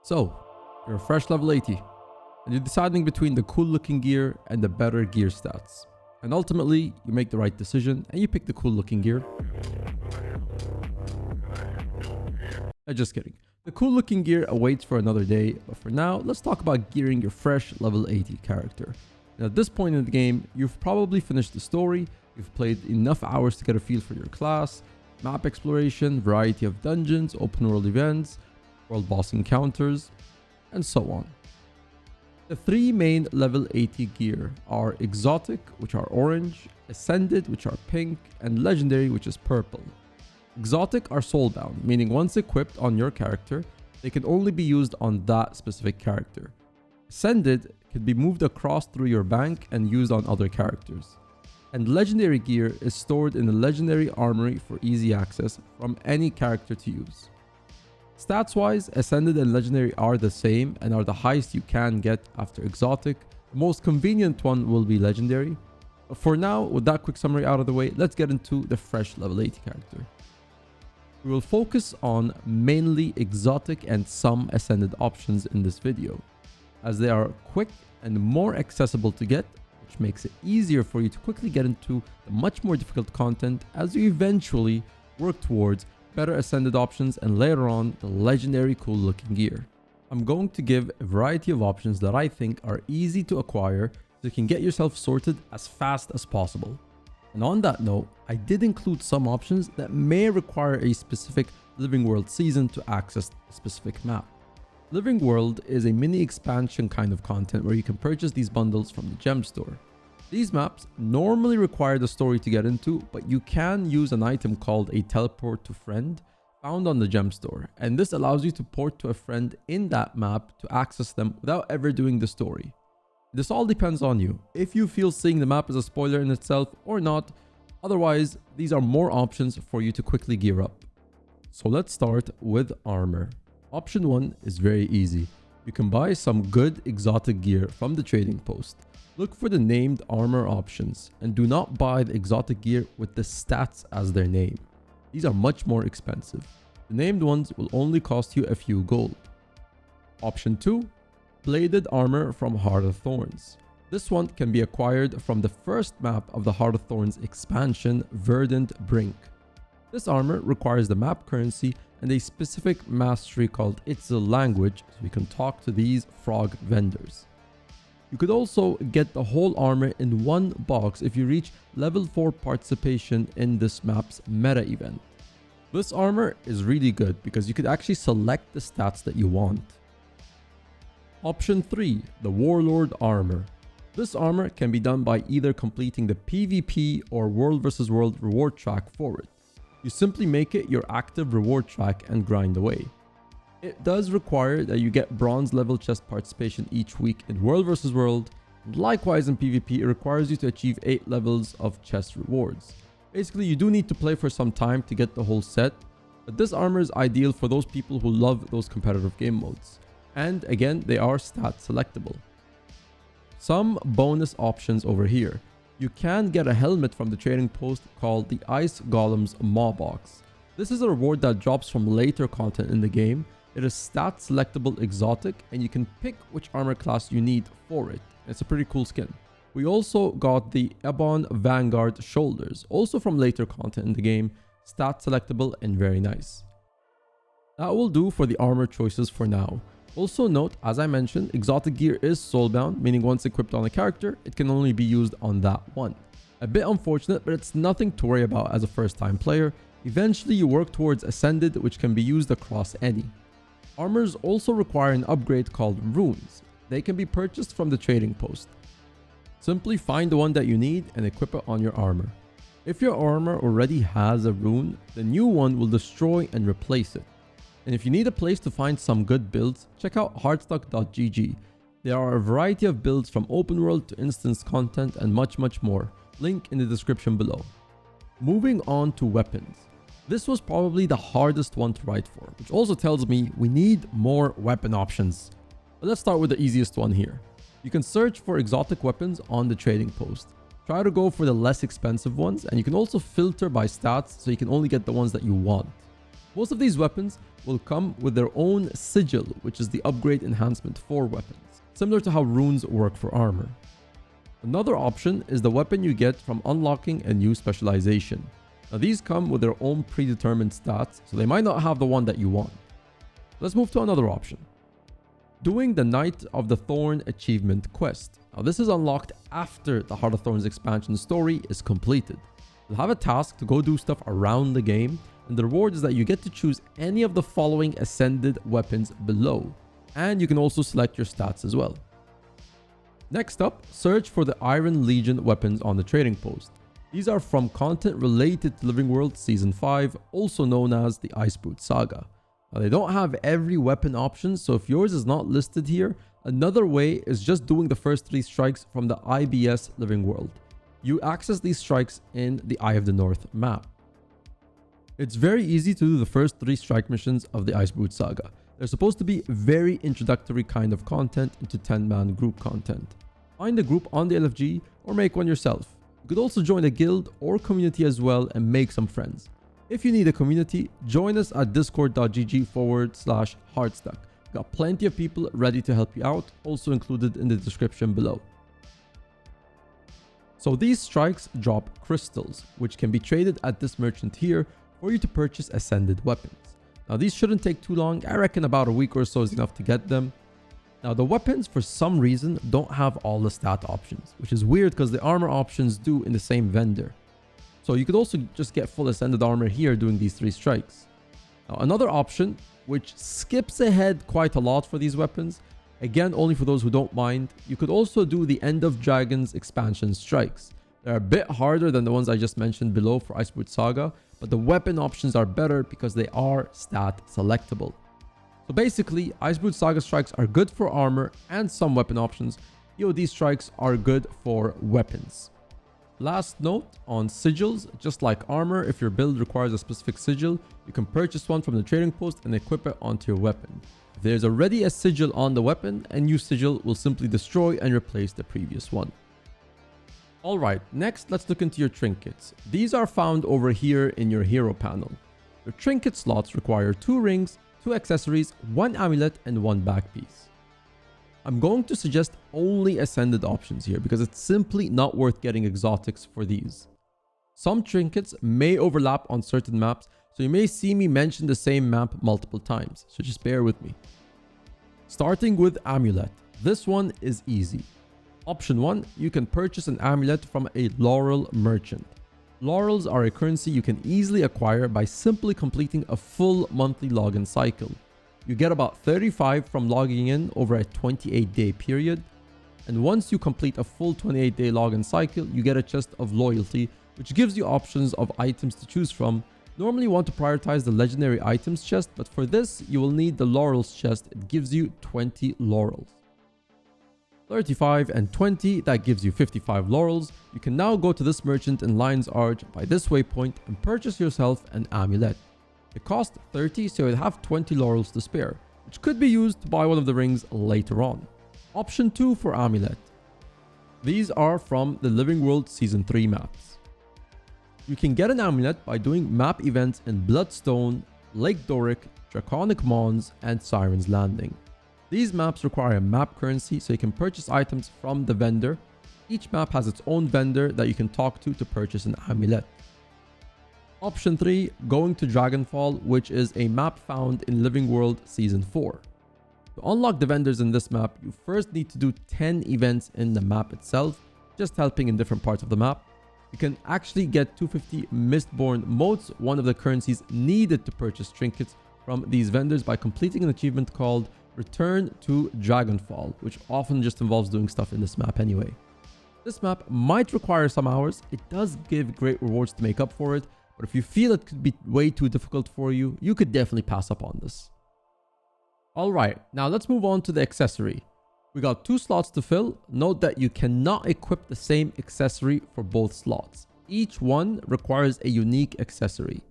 So, you're a fresh level 80, and you're deciding between the cool looking gear and the better gear stats. And ultimately, you make the right decision and you pick the cool looking gear. Just kidding. The cool looking gear awaits for another day, but for now, let's talk about gearing your fresh level 80 character. And at this point in the game, you've probably finished the story, you've played enough hours to get a feel for your class, map exploration, variety of dungeons, open world events, world boss encounters, and so on. The three main level 80 gear are Exotic, which are orange, Ascended, which are pink, and Legendary, which is purple. Exotic are soulbound, meaning once equipped on your character, they can only be used on that specific character. Ascended can be moved across through your bank and used on other characters. And Legendary gear is stored in the Legendary Armory for easy access from any character to use. Stats wise, Ascended and Legendary are the same and are the highest you can get after Exotic. The most convenient one will be Legendary. But for now, with that quick summary out of the way, let's get into the fresh level 80 character. We will focus on mainly Exotic and some Ascended options in this video, as they are quick and more accessible to get, which makes it easier for you to quickly get into the much more difficult content as you eventually work towards better Ascended options and later on the Legendary cool looking gear. I'm going to give a variety of options that I think are easy to acquire so you can get yourself sorted as fast as possible. And on that note, I did include some options that may require a specific Living World season to access a specific map. Living World is a mini expansion kind of content where you can purchase these bundles from the gem store. These maps normally require the story to get into, but you can use an item called a teleport to friend found on the gem store, and this allows you to port to a friend in that map to access them without ever doing the story. This all depends on you, if you feel seeing the map as a spoiler in itself or not. Otherwise, these are more options for you to quickly gear up. So let's start with armor. Option 1 is very easy. You can buy some good exotic gear from the trading post. Look for the named armor options and do not buy the exotic gear with the stats as their name. These are much more expensive. The named ones will only cost you a few gold. Option 2. Bladed armor from Heart of Thorns. This one can be acquired from the first map of the Heart of Thorns expansion, Verdant Brink. This armor requires the map currency and a specific mastery called Itzel language, so you can talk to these frog vendors. You could also get the whole armor in one box if you reach level 4 participation in this map's meta event. This armor is really good because you could actually select the stats that you want. Option 3, the Warlord armor. This armor can be done by either completing the PvP or World vs World reward track for it. You simply make it your active reward track and grind away. It does require that you get bronze level chest participation each week in World vs World. Likewise in PvP, it requires you to achieve 8 levels of chest rewards. Basically, you do need to play for some time to get the whole set, but this armor is ideal for those people who love those competitive game modes. And again, they are stat selectable. Some bonus options over here. You can get a helmet from the trading post called the Ice Golem's Maw Box. This is a reward that drops from later content in the game. It is stat selectable exotic and you can pick which armor class you need for it. It's a pretty cool skin. We also got the Ebon Vanguard Shoulders, also from later content in the game, stat selectable and very nice. That will do for the armor choices for now. Also note, as I mentioned, exotic gear is soulbound, meaning once equipped on a character, it can only be used on that one. A bit unfortunate, but it's nothing to worry about as a first time player. Eventually you work towards Ascended, which can be used across any. Armors also require an upgrade called Runes. They can be purchased from the trading post. Simply find the one that you need and equip it on your armor. If your armor already has a rune, the new one will destroy and replace it. And if you need a place to find some good builds, check out heartstock.gg. There are a variety of builds from open world to instance content and much more. Link in the description below. Moving on to weapons. This was probably the hardest one to write for, which also tells me we need more weapon options. But let's start with the easiest one here. You can search for exotic weapons on the trading post. Try to go for the less expensive ones, and you can also filter by stats so you can only get the ones that you want. Most of these weapons will come with their own sigil, which is the upgrade enhancement for weapons, similar to how runes work for armor. Another option is the weapon you get from unlocking a new specialization. Now these come with their own predetermined stats, so they might not have the one that you want. Let's move to another option. Doing the Knight of the Thorn achievement quest. Now this is unlocked after the Heart of Thorns expansion story is completed. You'll have a task to go do stuff around the game, and the reward is that you get to choose any of the following ascended weapons below, and you can also select your stats as well. Next up, search for the Iron Legion weapons on the trading post. These are from content related to Living World Season 5, also known as the Ice Boot Saga. Now they don't have every weapon option, so if yours is not listed here, another way is just doing the first 3 strikes from the IBS Living World. You access these strikes in the Eye of the North map. It's very easy to do the first 3 strike missions of the Ice Boot Saga. They're supposed to be very introductory kind of content into 10-man group content. Find a group on the LFG or make one yourself. You could also join a guild or community as well and make some friends. If you need a community, join us at discord.gg/hardstack. Got plenty of people ready to help you out, also included in the description below. So these strikes drop crystals, which can be traded at this merchant here for you to purchase ascended weapons. Now these shouldn't take too long, I reckon about a week or so is enough to get them. Now the weapons for some reason don't have all the stat options, which is weird because the armor options do in the same vendor. So you could also just get full ascended armor here doing these 3 strikes. Now another option, which skips ahead quite a lot for these weapons, again only for those who don't mind, you could also do the End of Dragons expansion strikes. They're a bit harder than the ones I just mentioned below for Ice Boot Saga, but the weapon options are better because they are stat selectable. So basically, Ice Boot Saga strikes are good for armor and some weapon options. EOD strikes are good for weapons. Last note on sigils, just like armor, if your build requires a specific sigil, you can purchase one from the trading post and equip it onto your weapon. If there's already a sigil on the weapon, a new sigil will simply destroy and replace the previous one. Alright, next let's look into your trinkets. These are found over here in your hero panel. Your trinket slots require 2 rings, 2 accessories, 1 amulet, and 1 backpiece. I'm going to suggest only ascended options here because it's simply not worth getting exotics for these. Some trinkets may overlap on certain maps, so you may see me mention the same map multiple times, so just bear with me. Starting with Amulet, this one is easy. Option 1, you can purchase an amulet from a laurel merchant. Laurels are a currency you can easily acquire by simply completing a full monthly login cycle. You get about 35 from logging in over a 28-day period, and once you complete a full 28-day login cycle, you get a chest of loyalty, which gives you options of items to choose from. Normally you want to prioritize the legendary items chest, but for this you will need the laurels chest. It gives you 20 laurels. 35 and 20, that gives you 55 laurels. You can now go to this merchant in Lion's Arch by this waypoint and purchase yourself an amulet. It costs 30, so you'll have 20 laurels to spare, which could be used to buy one of the rings later on. Option 2 for amulet. These are from the Living World Season 3 maps. You can get an amulet by doing map events in Bloodstone, Lake Doric, Draconic Mons, and Siren's Landing. These maps require a map currency, so you can purchase items from the vendor. Each map has its own vendor that you can talk to purchase an amulet. Option 3, going to Dragonfall, which is a map found in Living World Season 4. To unlock the vendors in this map, you first need to do 10 events in the map itself, just helping in different parts of the map. You can actually get 250 Mistborn motes, one of the currencies needed to purchase trinkets from these vendors, by completing an achievement called Return to Dragonfall, which often just involves doing stuff in this map anyway. This map might require some hours. It does give great rewards to make up for it, but if you feel it could be way too difficult for you, you could definitely pass up on this. Alright, now let's move on to the accessory. We got 2 slots to fill. Note that you cannot equip the same accessory for both slots. Each one requires a unique accessory.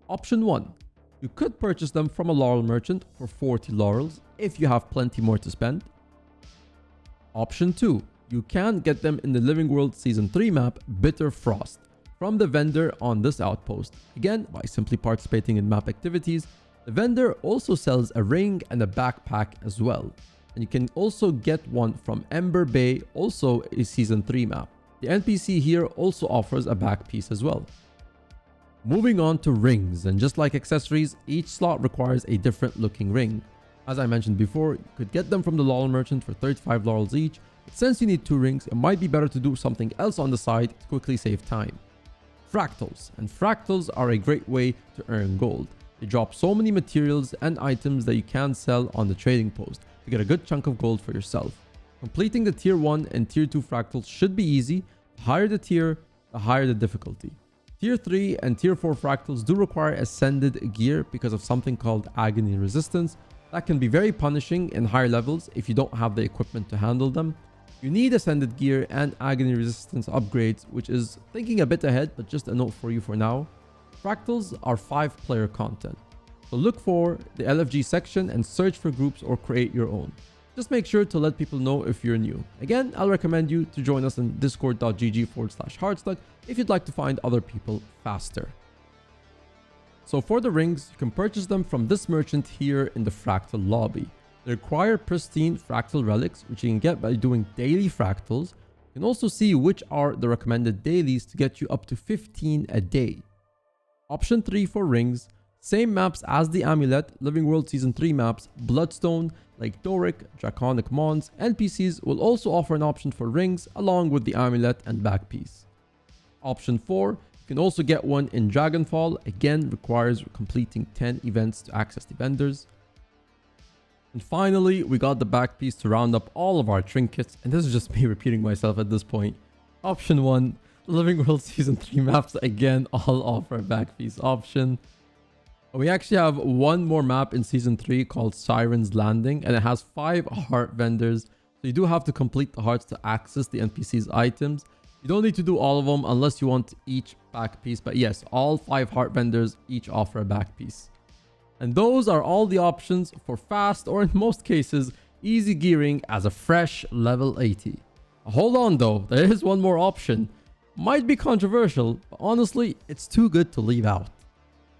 Option 1. You could purchase them from a laurel merchant for 40 laurels if you have plenty more to spend. Option 2. You can get them in the Living World Season 3 map, Bitter Frost. from the vendor on this outpost. Again, by simply participating in map activities, the vendor also sells a ring and a backpack as well. And you can also get one from Ember Bay, also a Season 3 map. The NPC here also offers a backpiece as well. Moving on to rings, and just like accessories, each slot requires a different looking ring. As I mentioned before, you could get them from the laurel merchant for 35 laurels each, but since you need 2 rings, it might be better to do something else on the side to quickly save time. Fractals, and fractals are a great way to earn gold. They drop so many materials and items that you can sell on the trading post to get a good chunk of gold for yourself. Completing the tier 1 and tier 2 fractals should be easy. The higher the tier, the higher the difficulty. Tier 3 and tier 4 fractals do require ascended gear because of something called agony resistance. That can be very punishing in higher levels if you don't have the equipment to handle them. You need ascended gear and agony resistance upgrades, which is thinking a bit ahead, but just a note for you for now. Fractals are 5-player content, so look for the LFG section and search for groups or create your own. Just make sure to let people know if you're new. Again, I'll recommend you to join us in discord.gg/hardstuck if you'd like to find other people faster. So for the rings, you can purchase them from this merchant here in the fractal lobby. They require pristine fractal relics, which you can get by doing daily fractals. You can also see which are the recommended dailies to get you up to 15 a day. Option 3 for rings, same maps as the Amulet, Living World Season 3 maps, Bloodstone, Lake Doric, Draconic Mons, NPCs will also offer an option for rings along with the Amulet and Backpiece. Option 4, you can also get one in Dragonfall, again requires completing 10 events to access the vendors. And finally, we got the Backpiece to round up all of our trinkets, and this is just me repeating myself at this point. Option 1, Living World Season 3 maps again all offer a Backpiece option. We actually have one more map in Season 3 called Siren's Landing, and it has 5 heart vendors, so you do have to complete the hearts to access the NPC's items. You don't need to do all of them unless you want each Backpiece, but yes, all 5 heart vendors each offer a Backpiece. And those are all the options for fast, or in most cases, easy gearing as a fresh level 80. Hold on though, there is one more option. Might be controversial, but honestly, it's too good to leave out.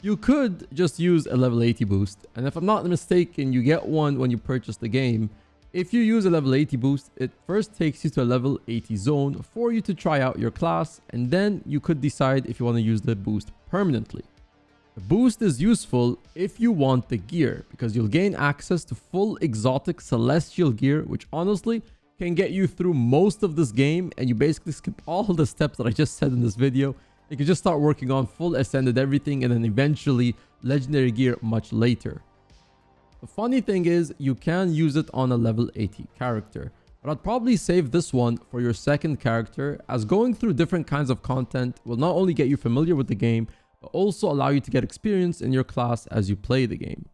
You could just use a level 80 boost, and if I'm not mistaken, you get one when you purchase the game. If you use a level 80 boost, it first takes you to a level 80 zone for you to try out your class, and then you could decide if you want to use the boost permanently. The boost is useful if you want the gear, because you'll gain access to full exotic celestial gear, which honestly can get you through most of this game, and you basically skip all the steps that I just said in this video. You can just start working on full ascended everything and then eventually legendary gear much later. The funny thing is you can use it on a level 80 character, but I'd probably save this one for your second character, as going through different kinds of content will not only get you familiar with the game, but also allow you to get experience in your class as you play the game.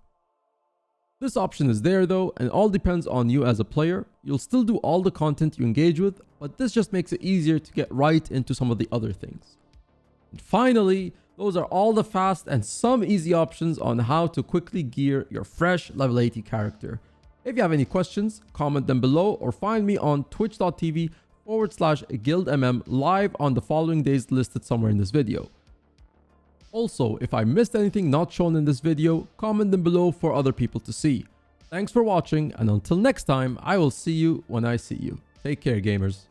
This option is there though, and it all depends on you as a player. You'll still do all the content you engage with, but this just makes it easier to get right into some of the other things. And finally, those are all the fast and some easy options on how to quickly gear your fresh level 80 character. If you have any questions, comment them below or find me on twitch.tv/guildmm live on the following days listed somewhere in this video. Also, if I missed anything not shown in this video, comment them below for other people to see. Thanks for watching, and until next time, I will see you when I see you. Take care, gamers.